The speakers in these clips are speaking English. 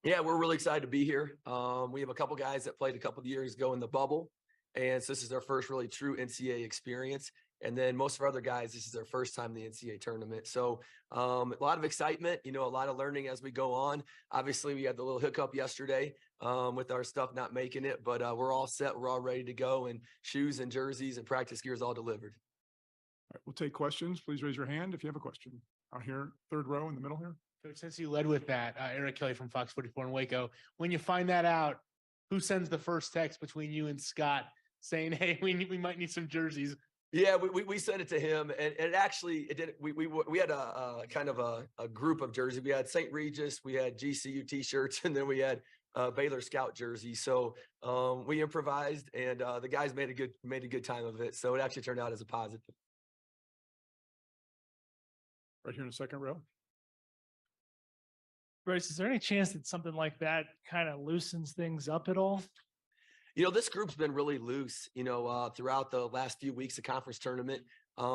Yeah, we're really excited to be here. We have a couple guys that played a couple of years ago in the bubble, and so this is their first really true NCAA experience. And then most of our other guys, this is their first time in the NCAA tournament. So a lot of excitement, a lot of learning as we go on. Obviously, we had the little hiccup yesterday with our stuff not making it, but we're all set. We're all ready to go, and shoes and jerseys and practice gear is all delivered. All right, we'll take questions. Please raise your hand if you have a question. Out here, third row in the middle here. Coach, since you led with that, Eric Kelly from Fox 44 in Waco, when you find that out, who sends the first text between you and Scott saying, hey, we might need some jerseys? Yeah, we sent it to him, and it actually it did. We had a kind of a group of jerseys. We had St. Regis, we had GCU T-shirts, and then we had Baylor Scout jersey. So we improvised, and the guys made a good time of it. So it actually turned out as a positive. Right here in the second row. Bryce, is there any chance that something like that kind of loosens things up at all? This group's been really loose, throughout the last few weeks of conference tournament.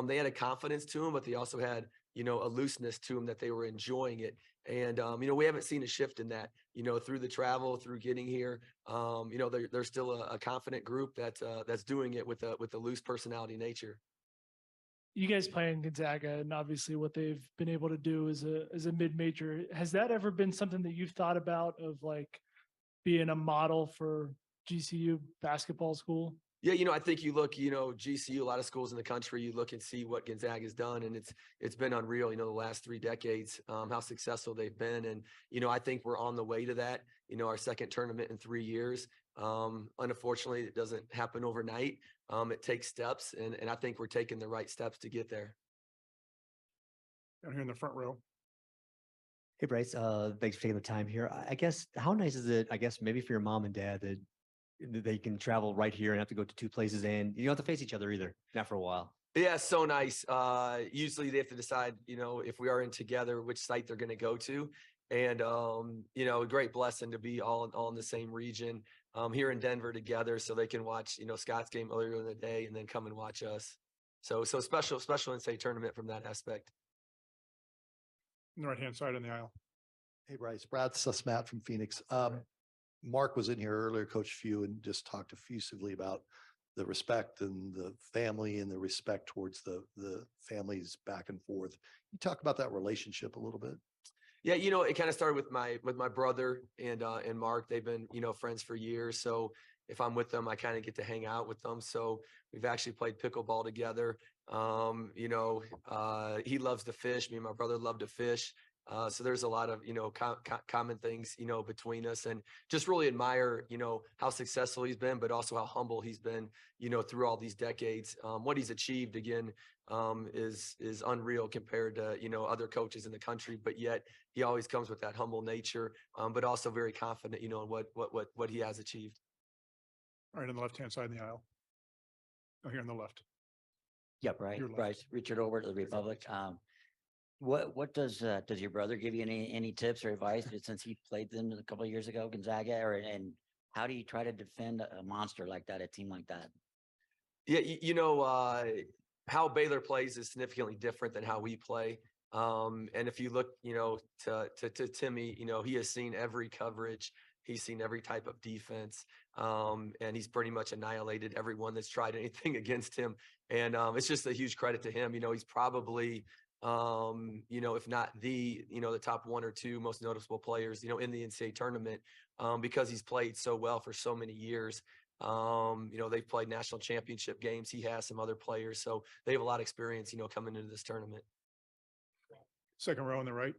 They had a confidence to them, but they also had, a looseness to them that they were enjoying it. And, we haven't seen a shift in that, through the travel, through getting here. They're still a confident group that's doing it with a loose personality nature. You guys play in Gonzaga, and obviously what they've been able to do as a mid-major. Has that ever been something that you've thought about of like being a model for GCU basketball school? Yeah, I think you look, GCU, a lot of schools in the country, you look and see what Gonzaga's done, and it's been unreal, the last 3 decades, how successful they've been. And, I think we're on the way to that, our second tournament in 3 years. Unfortunately, it doesn't happen overnight. It takes steps, and I think we're taking the right steps to get there. Down here in the front row. Hey, Bryce, thanks for taking the time here. I guess, how nice is it, maybe for your mom and dad that they can travel right here and have to go to 2 places and you don't have to face each other either, not for a while. Yeah, so nice. Usually they have to decide, if we are in together, which site they're going to go to. And, a great blessing to be all in the same region here in Denver together so they can watch, Scott's game earlier in the day and then come and watch us. So special NCAA tournament from that aspect. On the right-hand side in the aisle. Hey, Bryce. Brad Sussmat from Phoenix. Mark was in here earlier, Coach Few, and just talked effusively about the respect and the family and the respect towards the families back and forth. You talk about that relationship a little bit. Yeah, it kind of started with my brother and Mark. They've been, friends for years. So if I'm with them, I kind of get to hang out with them. So we've actually played pickleball together. He loves to fish. Me and my brother love to fish. So there's a lot of, common things, between us, and just really admire, how successful he's been, but also how humble he's been, through all these decades. What he's achieved again, is unreal compared to, other coaches in the country, but yet he always comes with that humble nature, but also very confident, in what he has achieved. All right, on the left-hand side in the aisle. Oh, here on the left. Yep, right. Your left. Bryce, Richard over to the Republic. What does your brother give you any tips or advice since he played them a couple of years ago, Gonzaga, and how do you try to defend a monster like that, a team like that? Yeah, how Baylor plays is significantly different than how we play. And if you look, to Timmy, he has seen every coverage. He's seen every type of defense, and he's pretty much annihilated everyone that's tried anything against him. And it's just a huge credit to him. He's probably, if not the top 1 or 2 most noticeable players, in the NCAA tournament, because he's played so well for so many years. They've played national championship games. He has some other players, so they have a lot of experience, coming into this tournament. Second row on the right.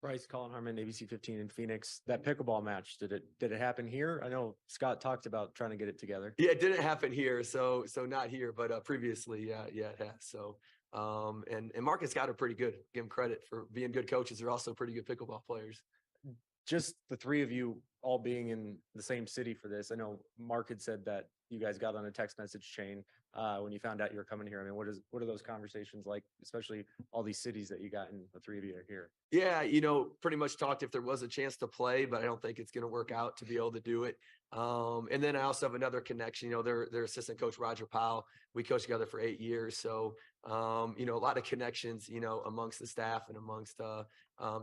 Bryce, Colin Harmon, ABC 15 in Phoenix. That pickleball match, did it happen here? I know Scott talked about trying to get it together. Yeah, it didn't happen here, so not here, but previously, yeah, it has. So, and Mark and Scott are pretty good. Give them credit for being good coaches. They're also pretty good pickleball players. Just the 3 of you all being in the same city for this. I know Mark had said that you guys got on a text message chain when you found out you were coming here. I mean, what are those conversations like, especially all these cities that you got and the 3 of you are here? Yeah, pretty much talked if there was a chance to play, but I don't think it's going to work out to be able to do it. And then I also have another connection, their assistant coach, Roger Powell. We coached together for 8 years. So, a lot of connections, amongst the staff and amongst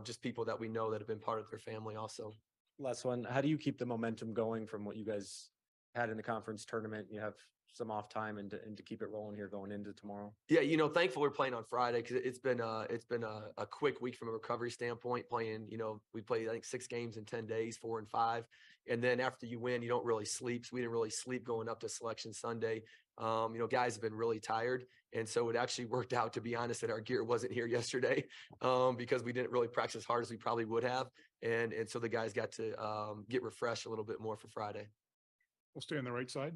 just people that we know that have been part of their family also. Last one, how do you keep the momentum going from what you guys had in the conference tournament? You have some off time and to keep it rolling here going into tomorrow. Yeah, thankful we're playing on Friday because it's been a quick week from a recovery standpoint. Playing, we played I think 6 games in 10 days, 4 and 5, and then after you win, you don't really sleep. So we didn't really sleep going up to Selection Sunday. Guys have been really tired, and so it actually worked out, to be honest, that our gear wasn't here yesterday because we didn't really practice as hard as we probably would have, and so the guys got to get refreshed a little bit more for Friday. We'll stay on the right side.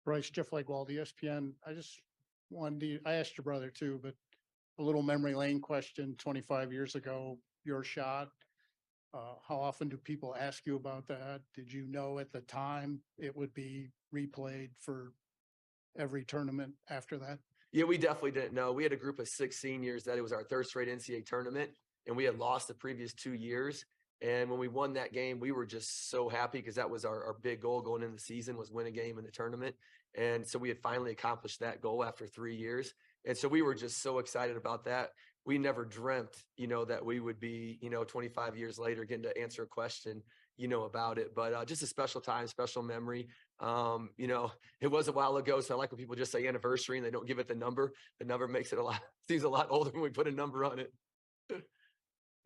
Bryce, Jeff Legwald, ESPN. I just I asked your brother too, but a little memory lane question, 25 years ago, your shot. How often do people ask you about that? Did you know at the time it would be replayed for every tournament after that? Yeah, we definitely didn't know. We had a group of 6 seniors that it was our 3rd straight NCAA tournament, and we had lost the previous 2 years. And when we won that game, we were just so happy because that was our big goal going into the season, was win a game in the tournament. And so we had finally accomplished that goal after 3 years. And so we were just so excited about that. We never dreamt, that we would be, 25 years later getting to answer a question, about it. But just a special time, special memory. It was a while ago. So I like when people just say anniversary and they don't give it the number. The number makes it seems a lot older when we put a number on it.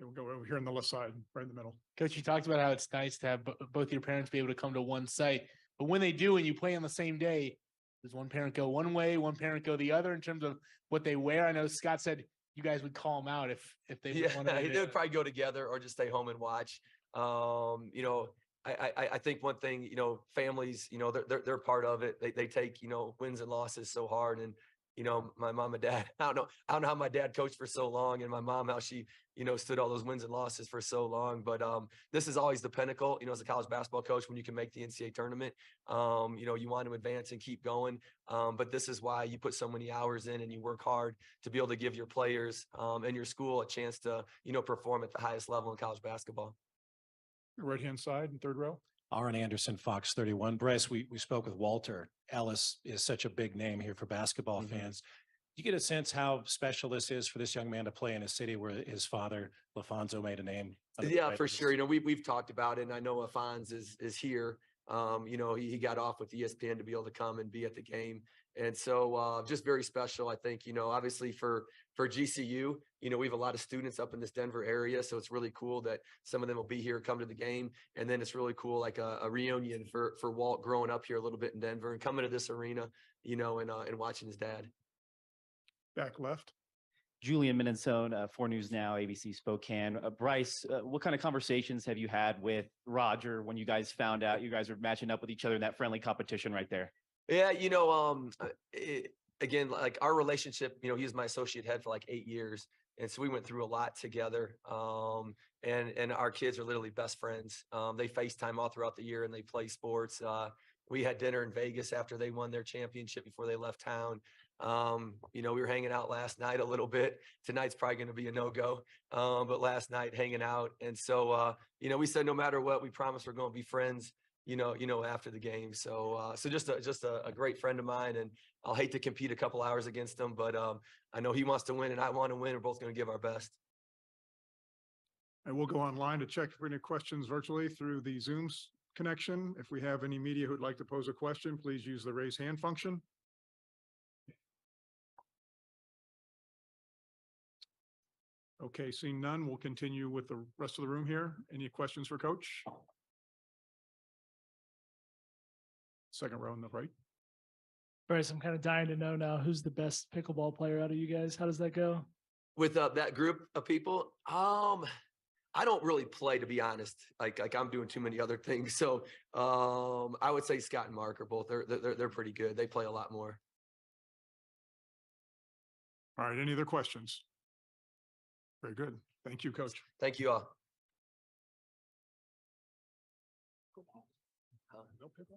We'll go over here on the left side, right in the middle. Coach, you talked about how it's nice to have both your parents be able to come to one site, but when they do and you play on the same day, does one parent go one way, one parent go the other in terms of what they wear? I know Scott said you guys would call them out if they Yeah, wanted they would probably go together or just stay home and watch. I think one thing, families, they're part of it. They take, wins and losses so hard. And, my mom and dad, I don't know how my dad coached for so long, and my mom, how she, stood all those wins and losses for so long. But this is always the pinnacle, as a college basketball coach, when you can make the NCAA tournament, you want to advance and keep going. But this is why you put so many hours in and you work hard to be able to give your players and your school a chance to, perform at the highest level in college basketball. Right-hand side and 3rd row. Aaron Anderson, Fox 31. Bryce, we spoke with Walter. Ellis is such a big name here for basketball fans. Do you get a sense how special this is for this young man to play in a city where his father, LaFonso, made a name? Yeah, for sure. We've talked about it, and I know Alphonse is here. He got off with ESPN to be able to come and be at the game. And so just very special, I think, obviously for GCU, we have a lot of students up in this Denver area. So it's really cool that some of them will be here, come to the game. And then it's really cool, like a reunion for Walt growing up here a little bit in Denver and coming to this arena, and watching his dad. Back left. Julian Minnesone, 4 News Now, ABC Spokane. Bryce, what kind of conversations have you had with Roger when you guys found out you guys were matching up with each other in that friendly competition right there? Yeah, again, like our relationship, he was my associate head for like 8 years. And so we went through a lot together. And our kids are literally best friends. They FaceTime all throughout the year and they play sports. We had dinner in Vegas after they won their championship before they left town. We were hanging out last night a little bit. Tonight's probably going to be a no-go. But last night hanging out. And so, we said, no matter what, we promise we're going to be friends, after the game. So just a great friend of mine, and I'll hate to compete a couple hours against him, but I know he wants to win and I want to win. We're both going to give our best. And we'll go online to check for any questions virtually through the Zoom's connection. If we have any media who'd like to pose a question, please use the raise hand function. Okay, seeing none, we'll continue with the rest of the room here. Any questions for Coach? 2nd row on the right. Bryce, I'm kind of dying to know now who's the best pickleball player out of you guys. How does that go? With that group of people, I don't really play, to be honest. Like I'm doing too many other things. So I would say Scott and Mark are both. They're pretty good. They play a lot more. All right. Any other questions? Very good. Thank you, Coach. Thank you all. No pickle?